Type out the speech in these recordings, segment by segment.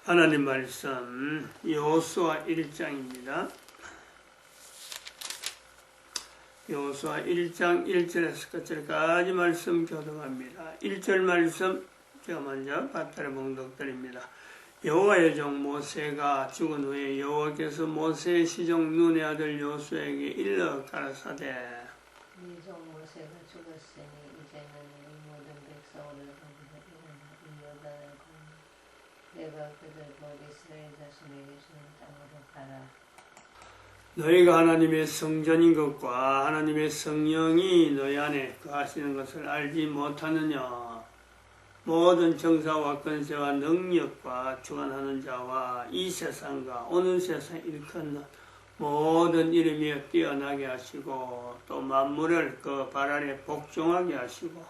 하나님 말씀 여호수아 1장입니다. 여호수아 1장 1절에서 끝절까지 말씀 교독합니다. 1절 말씀 제가 먼저 받들어 봉독드립니다. 여호와의 종 모세가 죽은 후에 여호와께서 모세의 시종 눈의 아들 여호수아에게 일러 가라사대 네 종 모세가 죽었으니 이제는 이 모든 백성을 거기서 이어다가 내가 그들 곧 이스라엘 자손에게 주는 땅으로 가라. 너희가 하나님의 성전인 것과 하나님의 성령이 너희 안에 거하시는 것을 알지 못하느냐. 모든 정사와 권세와 능력과 주관하는 자와 이 세상과 오는 세상에 일컫는 모든 이름이 뛰어나게 하시고 또 만물을 그 발 아래 복종하게 하시고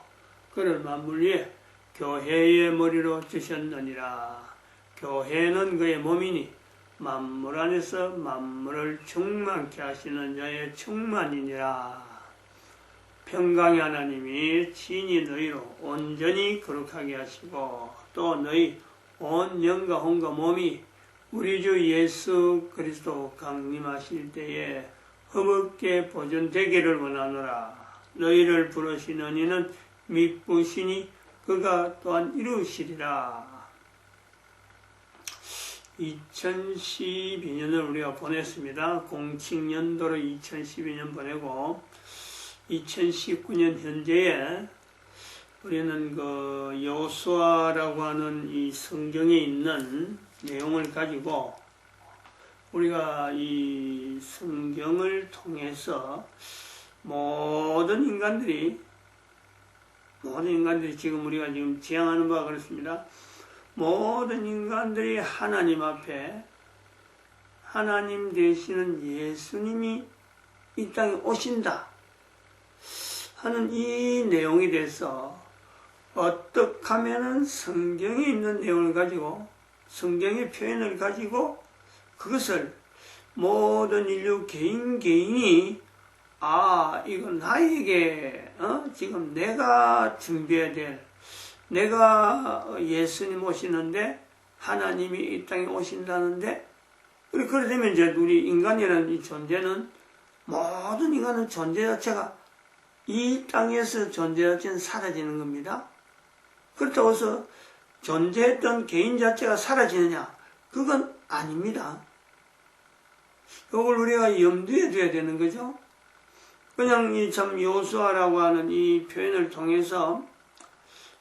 그를 만물 위에 교회의 머리로 주셨느니라. 교회는 그의 몸이니 만물 안에서 만물을 충만케 하시는 자의 충만이니라. 평강의 하나님이 친히 너희로 온전히 거룩하게 하시고 또 너희 온 영과 혼과 몸이 우리 주 예수 그리스도 강림하실 때에 흠없게 보존되기를 원하노라. 너희를 부르시는 이는 미쁘시니 그가 또한 이루시리라. 2012년을 우리가 보냈습니다. 공칙년도로 2012년 보내고 2019년 현재에 우리는 그 여호수아라고 하는 이 성경에 있는 내용을 가지고 우리가 이 성경을 통해서 모든 인간들이 지금 우리가 지금 지향하는 바가 그렇습니다. 모든 인간들이 하나님 앞에 하나님 되시는 예수님이 이 땅에 오신다 하는 이 내용에 대해서 어떻게 하면은 성경에 있는 내용을 가지고 성경의 표현을 가지고 그것을 모든 인류 개인이 이거 나에게 지금 내가 준비해야 될 내가 예수님 오시는데 하나님이 이 땅에 오신다는데 그렇게 되면 이제 우리 인간이라는 이 존재는 모든 인간은 존재 자체가 이 땅에서 존재 자체는 사라지는 겁니다. 그렇다고 해서 존재했던 개인 자체가 사라지느냐? 그건 아닙니다. 이걸 우리가 염두에 둬야 되는 거죠. 그냥 이 참 여호수아라고 하는 이 표현을 통해서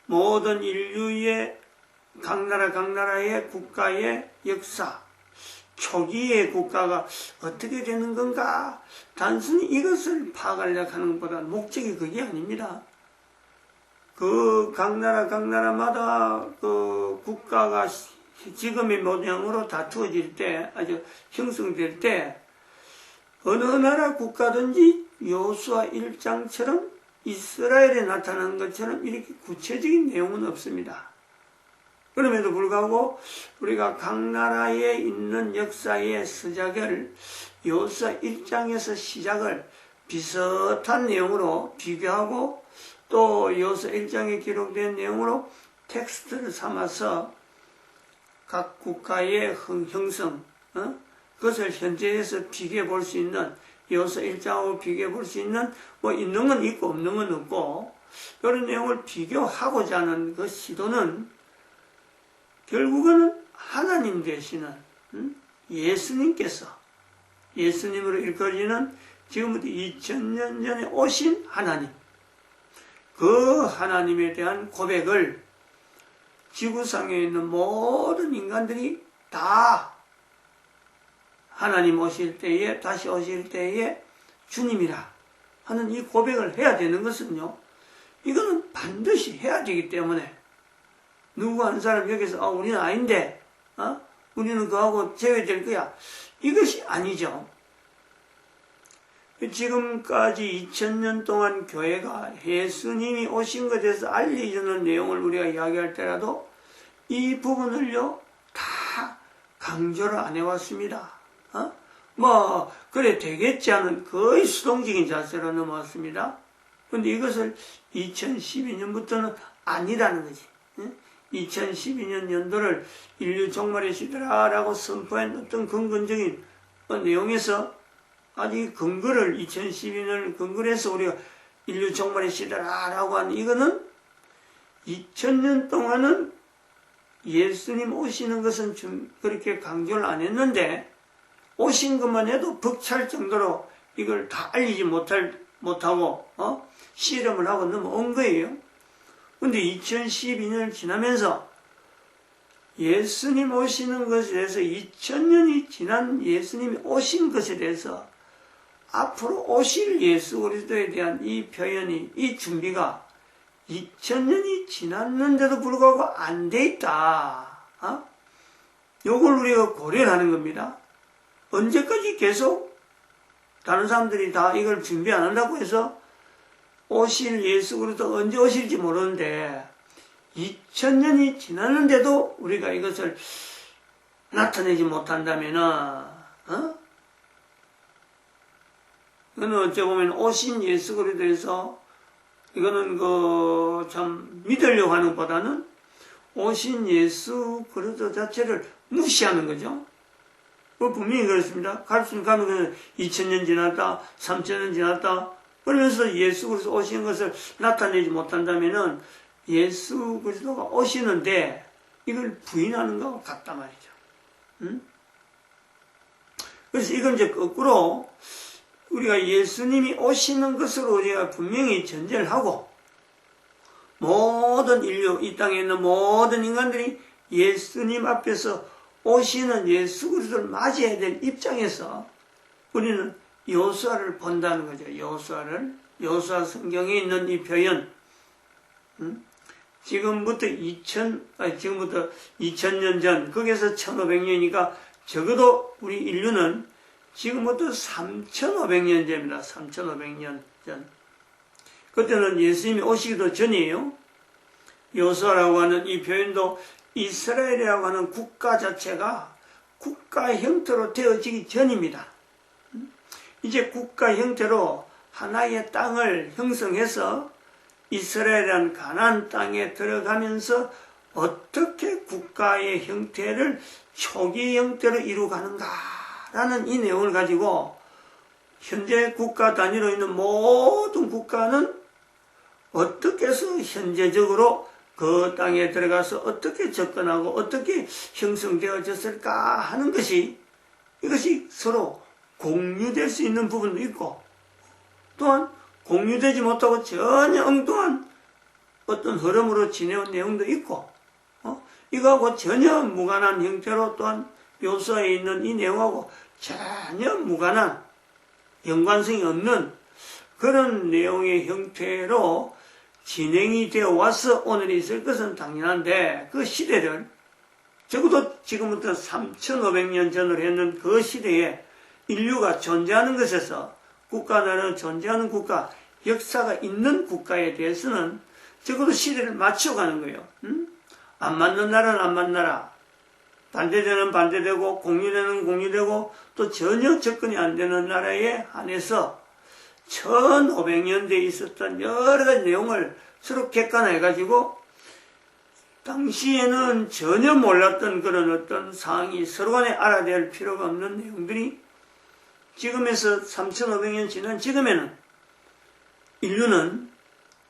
모든 인류의 각 나라의 국가의 역사, 초기의 국가가 어떻게 되는 건가? 단순히 이것을 파악하려고 하는 것보다 목적이 그게 아닙니다. 그 각 나라마다 그 국가가 지금의 모양으로 다투어질 때, 아주 형성될 때, 어느 나라 국가든지 여호수아 1장처럼 이스라엘에 나타난 것처럼 이렇게 구체적인 내용은 없습니다. 그럼에도 불구하고 우리가 각 나라에 있는 역사의 시작을 여호수아 1장에서 시작을 비슷한 내용으로 비교하고 또 여호수아 1장에 기록된 내용으로 텍스트를 삼아서 각 국가의 형성, 그것을 현재에서 비교해 볼 수 있는 여호수아 1장하고 비교해 볼 수 있는 있는 건 있고 없는 건 없고 이런 내용을 비교하고자 하는 그 시도는 결국은 하나님 되시는 예수님께서 예수님으로 일컬어지는 지금부터 2000년 전에 오신 하나님 그 하나님에 대한 고백을 지구상에 있는 모든 인간들이 다 하나님 오실 때에 다시 오실 때에 주님이라 하는 이 고백을 해야 되는 것은요. 이거는 반드시 해야 되기 때문에 누구 한 사람 여기서 우리는 아닌데 우리는 그하고 제외될 거야. 이것이 아니죠. 지금까지 2000년 동안 교회가 예수님이 오신 것에 대해서 알려주는 내용을 우리가 이야기할 때라도 이 부분을요 다 강조를 안 해왔습니다. 그래 되겠지 하는 거의 수동적인 자세로 넘어왔습니다. 근데 이것을 2012년부터는 아니라는 거지. 2012년 연도를 인류 종말의 시대라고 선포한 어떤 근본적인 내용에서 아직 근거를 2012년을 근거로 해서 우리가 인류 종말의 시대라고 하는 이거는 2000년 동안은 예수님 오시는 것은 좀 그렇게 강조를 안 했는데 오신 것만 해도 벅찰 정도로 이걸 다 알리지 못하고 실험을 하고 넘어온 거예요. 근데 2012년을 지나면서 예수님 오시는 것에 대해서 2000년이 지난 예수님이 오신 것에 대해서 앞으로 오실 예수 그리스도에 대한 이 표현이, 이 준비가 2000년이 지났는데도 불구하고 안 돼 있다. 요걸 우리가 고려를 하는 겁니다. 언제까지 계속 다른 사람들이 다 이걸 준비 안 한다고 해서 오실 예수 그리스도 언제 오실지 모르는데 2000년이 지났는데도 우리가 이것을 나타내지 못한다면은 이거는 어찌 보면 오신 예수 그리스도에서 이거는 참 믿으려고 하는 것보다는 오신 예수 그리스도 자체를 무시하는 거죠. 분명히 그렇습니다. 갈수록 가면 2000년 지났다, 3000년 지났다, 그러면서 예수 그리스도 오신 것을 나타내지 못한다면은 예수 그리스도가 오시는데 이걸 부인하는 것과 같단 말이죠. 그래서 이건 이제 거꾸로 우리가 예수님이 오시는 것으로 우리가 분명히 전제를 하고 모든 인류, 이 땅에 있는 모든 인간들이 예수님 앞에서 오시는 예수 그리스도를 맞이해야 될 입장에서 우리는 여호수아를 본다는 거죠. 여호수아 성경에 있는 이 표현, 지금부터 2000년 전, 거기에서 1500년이니까 적어도 우리 인류는 지금부터 3500년 전입니다. 3500년 전. 그때는 예수님이 오시기도 전이에요. 여호수아라고 하는 이 표현도 이스라엘이라고 하는 국가 자체가 국가 형태로 되어지기 전입니다. 이제 국가 형태로 하나의 땅을 형성해서 이스라엘이라는 가나안 땅에 들어가면서 어떻게 국가의 형태를 초기 형태로 이루어가는가라는 이 내용을 가지고 현재 국가 단위로 있는 모든 국가는 어떻게 해서 현재적으로 그 땅에 들어가서 어떻게 접근하고 어떻게 형성되어졌을까 하는 것이 이것이 서로 공유될 수 있는 부분도 있고 또한 공유되지 못하고 전혀 엉뚱한 어떤 흐름으로 지내온 내용도 있고 이거하고 전혀 무관한 형태로 또한 여호수아에 있는 이 내용하고 전혀 무관한 연관성이 없는 그런 내용의 형태로 진행이 되어 와서 오늘 있을 것은 당연한데 그 시대를 적어도 지금부터 3500년 전으로 했는 그 시대에 인류가 존재하는 것에서 국가나라는 존재하는 국가, 역사가 있는 국가에 대해서는 적어도 시대를 맞춰가는 거예요. 안 맞는 나라는 안 맞는 나라, 반대되는 반대되고 공유되는 공유되고 또 전혀 접근이 안 되는 나라에 한해서 1500년대에 있었던 여러 가지 내용을 서로 객관해가지고 당시에는 전혀 몰랐던 그런 어떤 상황이 서로 간에 알아야 될 필요가 없는 내용들이 지금에서 3500년 지난 지금에는 인류는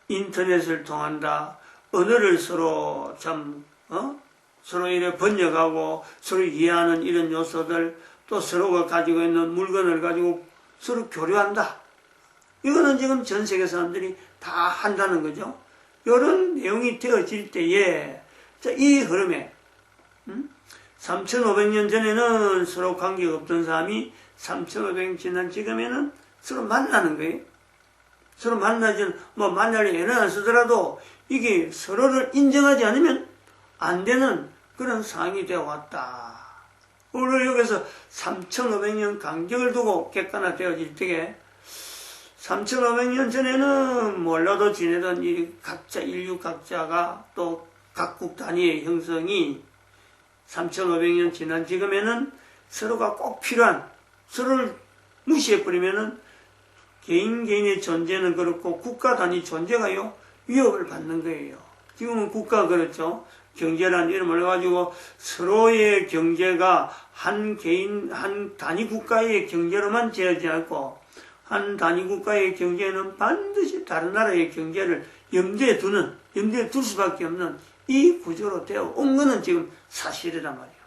인터넷을 통한다. 언어를 서로 서로 이렇게 번역하고 서로 이해하는 이런 요소들 또 서로가 가지고 있는 물건을 가지고 서로 교류한다. 이거는 지금 전 세계 사람들이 다 한다는 거죠. 이런 내용이 되어질 때에 이 흐름에 3500년 전에는 서로 관계가 없던 사람이 3500년 지난 지금에는 서로 만나는 거예요. 서로 만나려고 애는 안 쓰더라도 이게 서로를 인정하지 않으면 안 되는 그런 상황이 되어 왔다. 오늘 여기서 3500년 간격을 두고 객관화되어질 때에 3500년 전에는 몰라도 지내던 인류 각자가 또 각국 단위의 형성이 3500년 지난 지금에는 서로가 꼭 필요한, 서로를 무시해버리면은 개인의 존재는 그렇고 국가 단위 존재가요, 위협을 받는 거예요. 지금은 국가가 그렇죠. 경제라는 이름을 가지고 서로의 경제가 한 개인, 한 단위 국가의 경제로만 재어지 않고 한 단위 국가의 경제는 반드시 다른 나라의 경제를 염두에 둘 수밖에 없는 이 구조로 되어 온 것은 지금 사실이란 말이에요.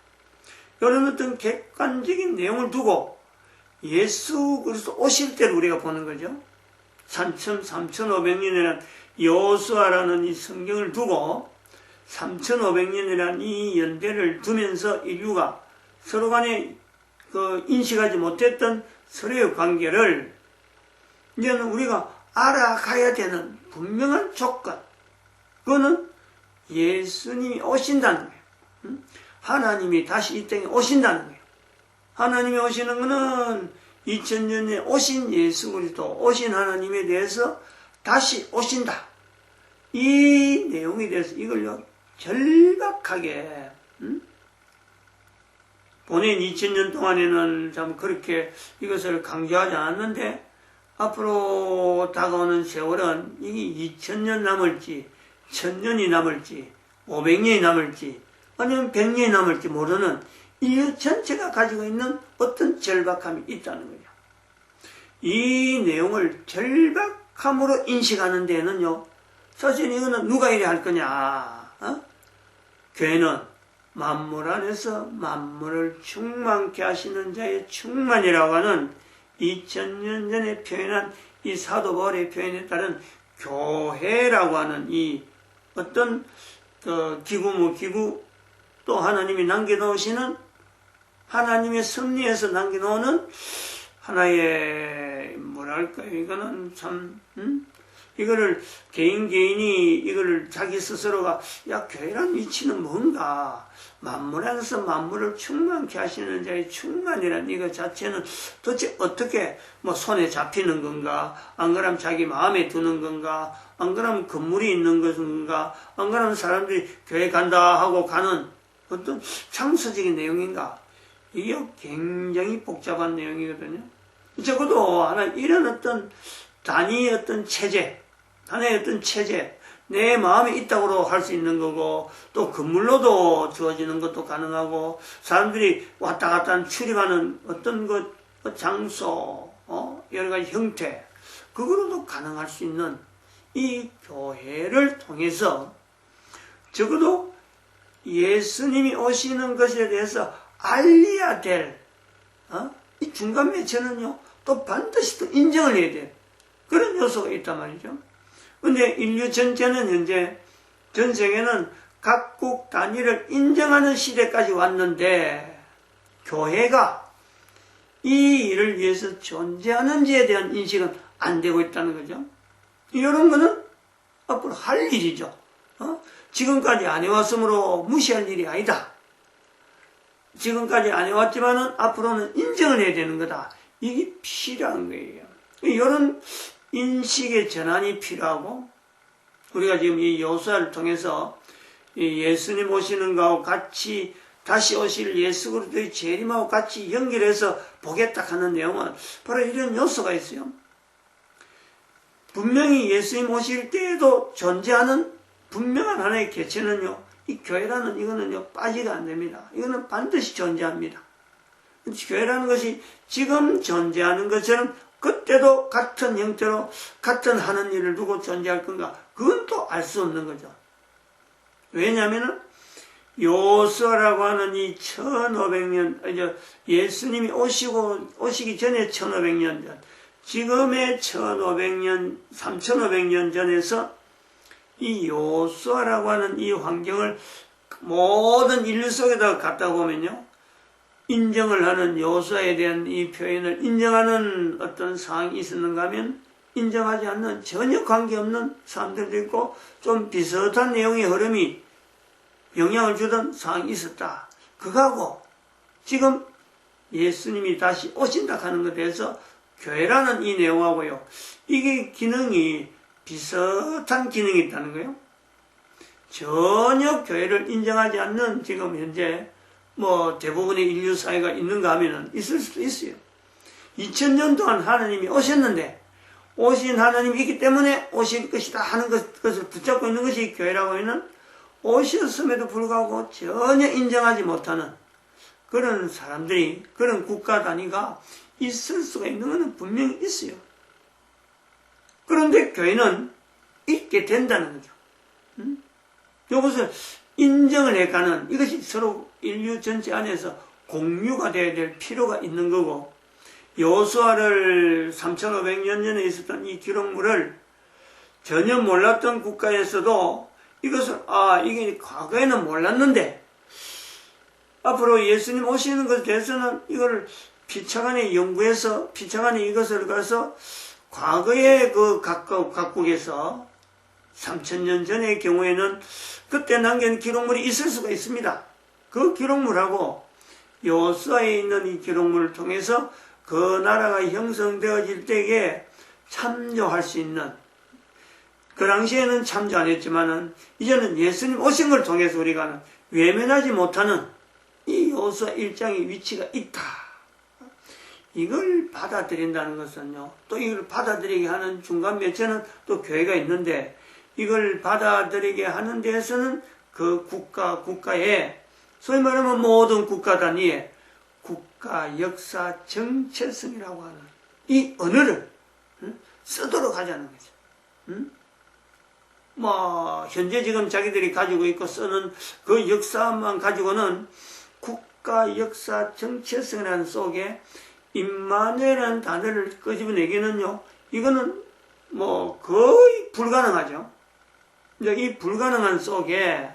이런 어떤 객관적인 내용을 두고 예수 그리스도 오실 때를 우리가 보는 거죠. 3,500년이라는 여호수아라는 이 성경을 두고 3,500년이라는 이 연대를 두면서 인류가 서로 간에 인식하지 못했던 서로의 관계를 이제는 우리가 알아가야 되는 분명한 조건, 그거는 예수님이 오신다는 거예요. 하나님이 다시 이 땅에 오신다는 거예요. 하나님이 오시는 것은 2000년 전에 오신 예수 그리스도, 오신 하나님에 대해서 다시 오신다. 이 내용에 대해서 이걸요 절박하게 본인 2000년 동안에는 참 그렇게 이것을 강조하지 않았는데 앞으로 다가오는 세월은 이게 2000년 남을지 1000년이 남을지 500년이 남을지 아니면 100년이 남을지 모르는 인류 전체가 가지고 있는 어떤 절박함이 있다는 거죠. 이 내용을 절박함으로 인식하는 데는요, 사실 이거는 누가 이래 할 거냐? 교회는 만물 안에서 만물을 충만케 하시는 자의 충만이라고 하는 2000년 전에 표현한 이 사도 바울의 표현에 따른 교회라고 하는 이 어떤 기구 또 하나님이 남겨놓으시는 하나님의 섭리에서 남겨놓는 하나의 뭐랄까요, 이거는 참 이거를 개인이 이거를 자기 스스로가 야 교회란 위치는 뭔가 만물 안에서 만물을 충만케 하시는 자의 충만이라는 이거 자체는 도대체 어떻게 뭐 손에 잡히는 건가, 안 그러면 자기 마음에 드는 건가, 안 그러면 건물이 있는 것인가, 안 그러면 사람들이 교회 간다 하고 가는 어떤 창조적인 내용인가, 이게 굉장히 복잡한 내용이거든요. 적어도 하나 이런 어떤 단위의 어떤 체제, 하나의 어떤 체제, 내 마음에 있다고 할 수 있는 거고, 또 건물로도 주어지는 것도 가능하고, 사람들이 왔다 갔다 출입하는 어떤 장소, 여러 가지 형태, 그거로도 가능할 수 있는 이 교회를 통해서 적어도 예수님이 오시는 것에 대해서 알려야 될, 이 중간 매체는요, 또 반드시 또 인정을 해야 돼. 그런 요소가 있단 말이죠. 근데 인류 전체는 현재, 전 세계는 각국 단위를 인정하는 시대까지 왔는데, 교회가 이 일을 위해서 존재하는지에 대한 인식은 안 되고 있다는 거죠. 이런 거는 앞으로 할 일이죠. 지금까지 안 해왔으므로 무시할 일이 아니다. 지금까지 안 해왔지만은 앞으로는 인정을 해야 되는 거다. 이게 필요한 거예요. 이런 인식의 전환이 필요하고, 우리가 지금 이 여호수아를 통해서 이 예수님 오시는 거하고 같이 다시 오실 예수 그리스도의 재림하고 같이 연결해서 보겠다 하는 내용은 바로 이런 요소가 있어요. 분명히 예수님 오실 때에도 존재하는 분명한 하나의 개체는요, 이 교회라는 이거는요, 빠지가 안 됩니다. 이거는 반드시 존재합니다. 교회라는 것이 지금 존재하는 것처럼 그때도 같은 형태로 같은 하는 일을 두고 존재할 건가? 그건 또 알 수 없는 거죠. 왜냐하면 여호수아라고 하는 이 1500년, 예수님이 오시기 전에 1500년 전, 지금의 1500년, 3500년 전에서 이 여호수아라고 하는 이 환경을 모든 인류 속에다가 갖다 보면요, 인정을 하는 여호수아에 대한 이 표현을 인정하는 어떤 상황이 있었는가 하면 인정하지 않는 전혀 관계없는 사람들도 있고 좀 비슷한 내용의 흐름이 영향을 주던 상황이 있었다. 그거하고 지금 예수님이 다시 오신다 하는 것에 대해서 교회라는 이 내용하고요, 이게 기능이 비슷한 기능이 있다는 거예요. 전혀 교회를 인정하지 않는 지금 현재 뭐 대부분의 인류 사회가 있는가 하면은 있을 수도 있어요. 2000년 동안 하나님이 오셨는데, 오신 하나님이 있기 때문에 오실 것이다 하는 것을 붙잡고 있는 것이 교회라고 하면 오셨음에도 불구하고 전혀 인정하지 못하는 그런 사람들이, 그런 국가 단위가 있을 수가 있는 것은 분명히 있어요. 그런데 교회는 있게 된다는 거죠. 이것을 인정을 해가는, 이것이 서로 인류 전체 안에서 공유가 되어야 될 필요가 있는 거고, 여호수아를 3500년 전에 있었던 이 기록물을 전혀 몰랐던 국가에서도 이것을, 이게 과거에는 몰랐는데 앞으로 예수님 오시는 것에 대해서는 이걸 피차간에 연구해서 피차간에 이것을 가서 과거의 그 각국에서 3000년 전의 경우에는 그때 남긴 기록물이 있을 수가 있습니다. 그 기록물하고 여호수아에 있는 이 기록물을 통해서 그 나라가 형성되어질 때에 참조할 수 있는, 그 당시에는 참조 안 했지만은 이제는 예수님 오신 걸 통해서 우리가 외면하지 못하는 이 여호수아 1장의 위치가 있다. 이걸 받아들인다는 것은요, 또 이걸 받아들이게 하는 중간 매체는 또 교회가 있는데, 이걸 받아들이게 하는 데에서는 그 국가에, 소위 말하면 모든 국가 단위에 국가 역사 정체성이라고 하는 이 언어를 쓰도록 하자는 거죠. 현재 지금 자기들이 가지고 있고 쓰는 그 역사만 가지고는 국가 역사 정체성이라는 속에 임마누엘이라는 단어를 끄집어내기는요, 이거는 거의 불가능하죠. 이제 이 불가능한 속에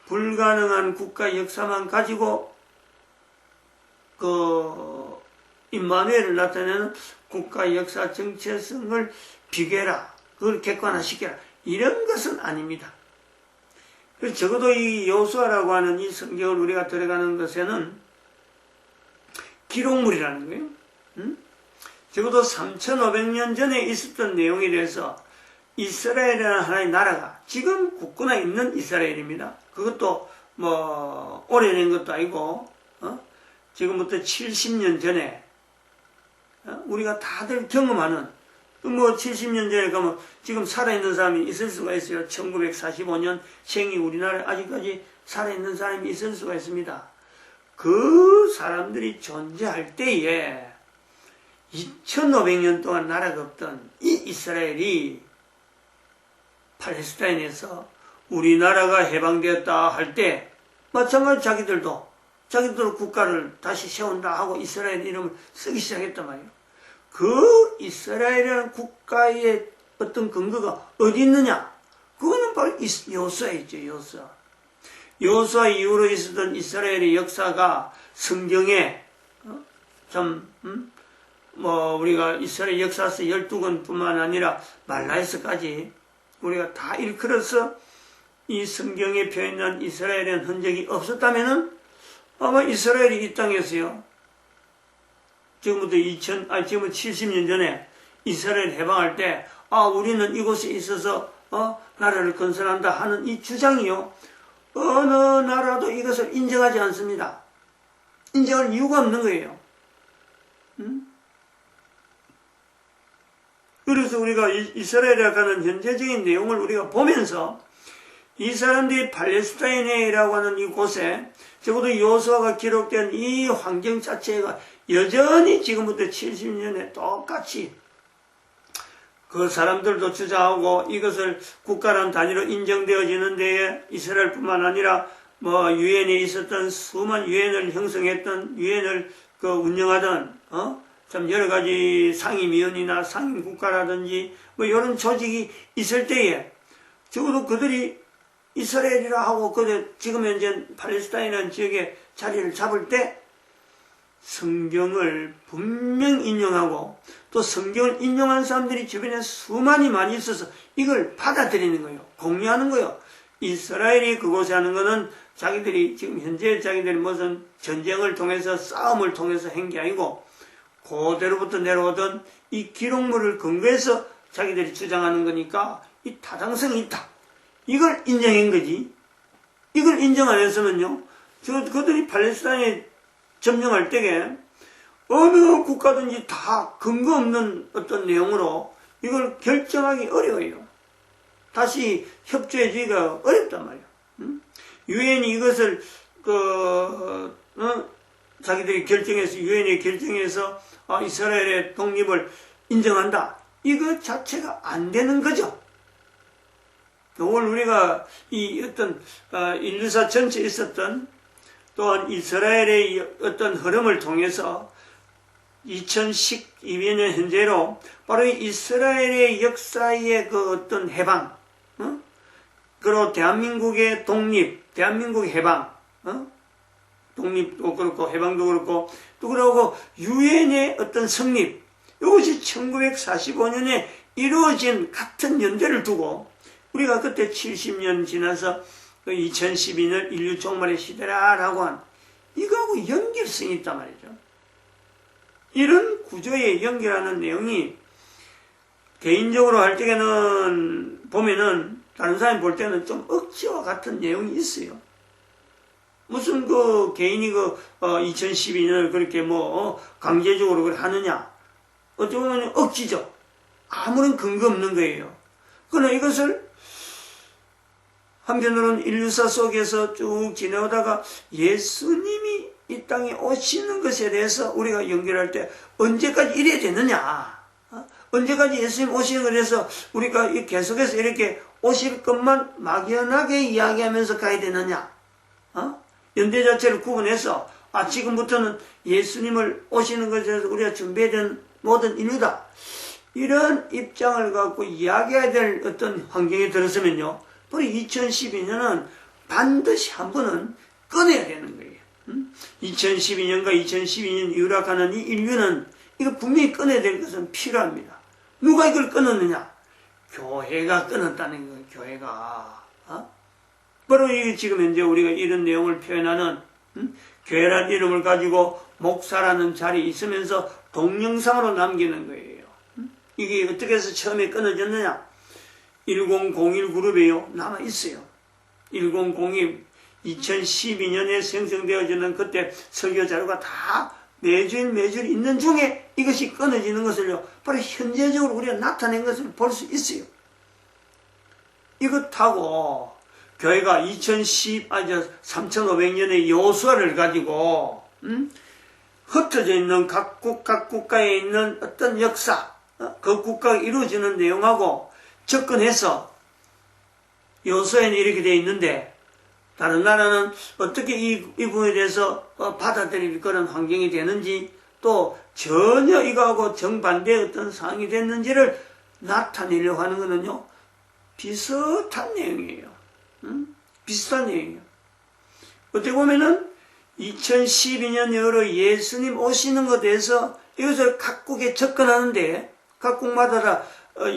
불가능한 국가 역사만 가지고 그 임마누엘을 나타내는 국가 역사 정체성을 비교해라, 그걸 객관화시켜라, 이런 것은 아닙니다. 그래서 적어도 이 여호수아라고 하는 이 성경을 우리가 들어가는 것에는 기록물이라는 거예요. 적어도 3500년 전에 있었던 내용에 대해서 이스라엘이라는 하나의 나라가, 지금 굳건하 있는 이스라엘입니다. 그것도 오래된 것도 아니고, 지금부터 70년 전에 우리가 다들 경험하는, 70년 전에 가면 지금 살아있는 사람이 있을 수가 있어요. 1945년 생이 우리나라에 아직까지 살아있는 사람이 있을 수가 있습니다. 그 사람들이 존재할 때에 2500년 동안 나라가 없던 이 이스라엘이 팔레스타인에서 우리나라가 해방되었다 할 때 마찬가지 자기들도 국가를 다시 세운다 하고 이스라엘 이름을 쓰기 시작했단 말이에요. 그 이스라엘이라는 국가의 어떤 근거가 어디 있느냐? 그거는 바로 여호수아에 있죠. 여호수아 이후로 있었던 이스라엘의 역사가 성경에 우리가 이스라엘 역사서 12권뿐만 아니라 말라에서까지 우리가 다 일컬어서 이 성경에 표현한 이스라엘의 흔적이 없었다면은 아마 이스라엘이 이 땅에서요, 지금부터 70년 전에 이스라엘 해방할 때, 우리는 이곳에 있어서 나라를 건설한다 하는 이 주장이요, 어느 나라도 이것을 인정하지 않습니다. 인정할 이유가 없는 거예요. 그래서 우리가 이스라엘이라고 하는 현재적인 내용을 우리가 보면서 이 사람들이 팔레스타인이라고 하는 이곳에 적어도 여호수아가 기록된 이 환경 자체가 여전히 지금부터 70년에 똑같이 그 사람들도 주장하고 이것을 국가라는 단위로 인정되어지는 데에 이스라엘뿐만 아니라 유엔에 있었던 수많은 유엔을 형성했던 유엔을 운영하던 참 여러 가지 상임위원이나 상임국가라든지 이런 조직이 있을 때에 적어도 그들이 이스라엘이라 하고 지금 현재 팔레스타인이라는 지역에 자리를 잡을 때 성경을 분명 인용하고 또 성경을 인용한 사람들이 주변에 수많이 많이 있어서 이걸 받아들이는 거예요. 공유하는 거예요. 이스라엘이 그곳에 하는 것은 자기들이 지금 현재 자기들이 무슨 전쟁을 통해서 싸움을 통해서 한 게 아니고 그대로부터 내려오던 이 기록물을 근거해서 자기들이 주장하는 거니까 이 타당성이 있다. 이걸 인정한 거지. 이걸 인정 안 했으면요, 그들이 팔레스타인에 점령할 때에 어느 국가든지 다 근거 없는 어떤 내용으로 이걸 결정하기 어려워요. 다시 협조해주기가 어렵단 말이에요. 유엔이 이것을 자기들이 결정해서 유엔이 결정해서 이스라엘의 독립을 인정한다. 이거 자체가 안 되는 거죠. 오늘 우리가 이 어떤 인류사 전체에 있었던 또한 이스라엘의 어떤 흐름을 통해서 2012년 현재로 바로 이스라엘의 역사의 그 어떤 해방, 그리고 대한민국의 독립, 대한민국의 해방, 독립도 그렇고 해방도 그렇고 또 그러고 유엔의 어떤 성립, 이것이 1945년에 이루어진 같은 연대를 두고 우리가 그때 70년 지나서 2012년 인류 종말의 시대라라고 한 이거하고 연결성이 있단 말이죠. 이런 구조에 연결하는 내용이 개인적으로 할 적에는 보면은 다른 사람이 볼 때는 좀 억지와 같은 내용이 있어요. 무슨 그 개인이 2012년을 그렇게 강제적으로 그렇게 하느냐. 어찌 보면 억지죠. 아무런 근거 없는 거예요. 그러나 이것을 한편으로는 인류사 속에서 쭉 지내오다가 예수님이 이 땅에 오시는 것에 대해서 우리가 연결할 때 언제까지 이래야 되느냐. 언제까지 예수님 오시는 것에 대해서 우리가 계속해서 이렇게 오실 것만 막연하게 이야기하면서 가야 되느냐. 연대 자체를 구분해서 지금부터는 예수님을 오시는 것에 대해서 우리가 준비해야 되는 모든 인류다. 이런 입장을 갖고 이야기해야 될 어떤 환경에 들었으면요. 바로 2012년은 반드시 한 번은 꺼내야 되는 거예요. 2012년과 2012년 유락하는 이 인류는 이거 분명히 꺼내야 될 것은 필요합니다. 누가 이걸 끊었느냐? 교회가 끊었다는 거예요. 교회가. 바로 이게 지금 현재 우리가 이런 내용을 표현하는 교회라는 이름을 가지고 목사라는 자리에 있으면서 동영상으로 남기는 거예요. 이게 어떻게 해서 처음에 끊어졌느냐? 1001 그룹이요. 남아있어요. 1001 2012년에 생성되어지는 그때 설교 자료가 다 매주일 있는 중에 이것이 끊어지는 것을요. 바로 현재적으로 우리가 나타낸 것을 볼 수 있어요. 이것하고 교회가 3500년의 여호수아를 가지고 흩어져 있는 각 국가에 있는 어떤 역사, 그 국가가 이루어지는 내용하고 접근해서 여호수아에는 이렇게 되어 있는데 다른 나라는 어떻게 이 부분에 대해서 받아들일 그런 환경이 되는지 또 전혀 이거하고 정반대의 어떤 상황이 됐는지를 나타내려고 하는 것은요. 비슷한 내용이에요. 비슷한 내용이에요. 어떻게 보면은 2012년 이후로 예수님 오시는 것에 대해서 이것을 각국에 접근하는데 각국마다 다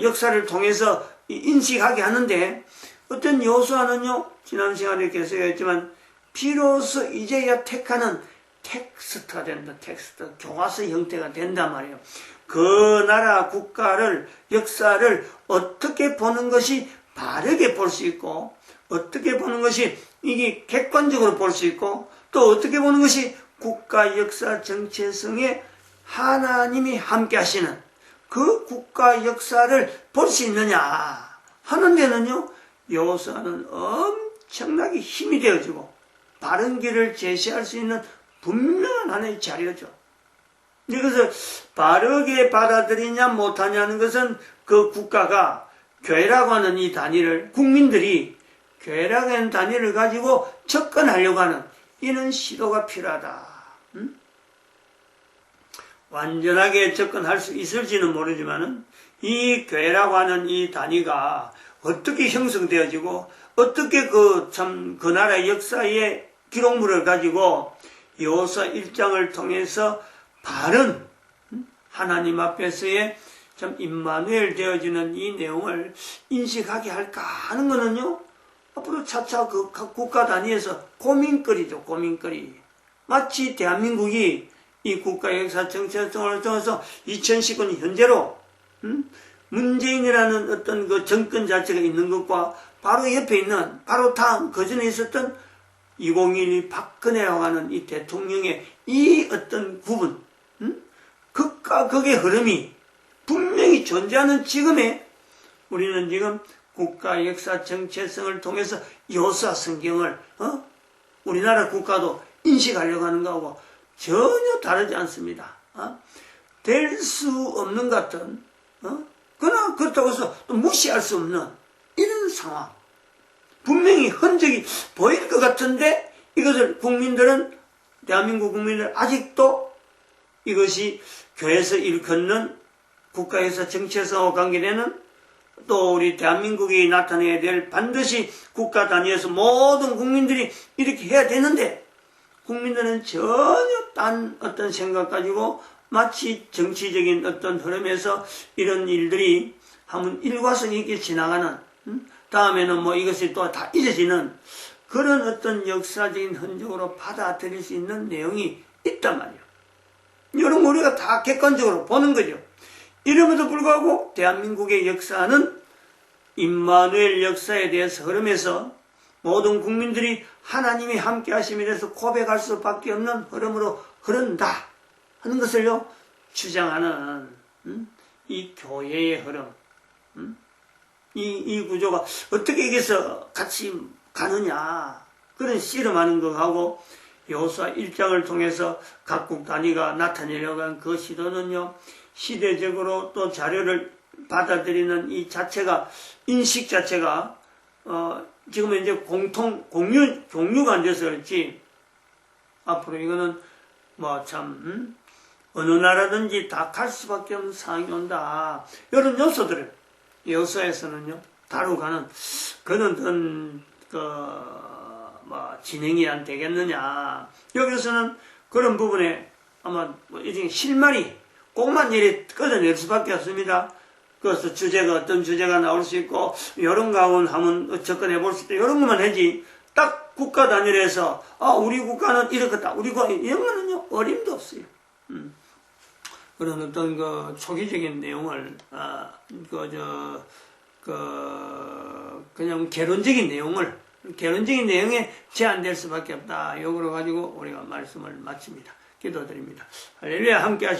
역사를 통해서 인식하게 하는데 어떤 여호수아는요. 지난 시간에 계속 했지만 비로소 이제야 택하는 텍스트가 된다. 텍스트. 교과서 형태가 된단 말이에요. 그 나라 국가를 역사를 어떻게 보는 것이 바르게 볼 수 있고 어떻게 보는 것이 이게 객관적으로 볼 수 있고 또 어떻게 보는 것이 국가 역사 정체성에 하나님이 함께 하시는 그 국가 역사를 볼 수 있느냐 하는 데는요. 여호수아는 엄청나게 힘이 되어지고 바른 길을 제시할 수 있는 분명한 하나의 자료죠. 이것을 바르게 받아들이냐 못하냐는 것은 그 국가가 교회라고 하는 이 단위를 국민들이 교회라고 하는 단위를 가지고 접근하려고 하는 이런 시도가 필요하다. 완전하게 접근할 수 있을지는 모르지만은 이 교회라고 하는 이 단위가 어떻게 형성되어지고 어떻게 그 나라의 역사의 기록물을 가지고 여호수아 1장을 통해서 바른 하나님 앞에서의 참 임마누엘 되어지는 이 내용을 인식하게 할까 하는 거는요. 앞으로 차차 그 각 국가 단위에서 고민거리죠. 고민거리. 마치 대한민국이 이 국가 역사 정체성을 통해서 2019년 현재로 문재인이라는 어떤 그 정권 자체가 있는 것과 바로 옆에 있는 바로 다음 그 전에 있었던 2012 박근혜라고 하는 이 대통령의 이 어떤 구분 극과 극의 흐름이 분명히 존재하는 지금에 우리는 지금 국가 역사 정체성을 통해서 여호수아 성경을 우리나라 국가도 인식하려고 하는 거하고 전혀 다르지 않습니다. 될 수 없는 것 같은 그러나 그렇다고 해서 또 무시할 수 없는 이런 상황. 분명히 흔적이 보일 것 같은데 이것을 국민들은 대한민국 국민들 아직도 이것이 교회에서 일컫는 국가에서 정체성과 관계되는 또 우리 대한민국이 나타내야 될 반드시 국가 단위에서 모든 국민들이 이렇게 해야 되는데 국민들은 전혀 딴 어떤 생각 가지고 마치 정치적인 어떤 흐름에서 이런 일들이 한번 일과성 있게 지나가는 다음에는 뭐 이것이 또 다 잊어지는 그런 어떤 역사적인 흔적으로 받아들일 수 있는 내용이 있단 말이에요. 이런 거 우리가 다 객관적으로 보는 거죠. 이름에도 불구하고 대한민국의 역사는 임마누엘 역사에 대해서 흐름에서 모든 국민들이 하나님이 함께 하심에 대해서 고백할 수밖에 없는 흐름으로 흐른다 하는 것을요 주장하는 이 교회의 흐름, 이 구조가 어떻게 여기서 같이 가느냐 그런 씨름하는 것하고 여호수아 1장을 통해서 각국 단위가 나타내려고 한 그 시도는요 시대적으로 또 자료를 받아들이는 이 자체가 인식 자체가 지금은 이제 공유가 안 돼서 그렇지 앞으로 이거는 뭐 참 어느 나라든지 다 갈 수밖에 없는 상황이 온다 이런 요소들을 여호수아에서는요 다루가는 그런 뭐 진행이 안 되겠느냐 여기서는 그런 부분에 아마 일종의 실마리 꼭만 이리 끌어낼 수밖에 없습니다. 그래서 주제가 어떤 주제가 나올 수 있고 이런 가운 한번 접근해 볼 수 있다 이런 것만 하지 딱 국가 단위에서 우리 국가는 이렇겠다 우리 국가 이런 거는요 어림도 없어요. 그런 어떤 그 초기적인 내용을 그냥 개론적인 내용에 제한될 수밖에 없다. 요거로 가지고 우리가 말씀을 마칩니다. 기도드립니다. 할렐루야 함께 하시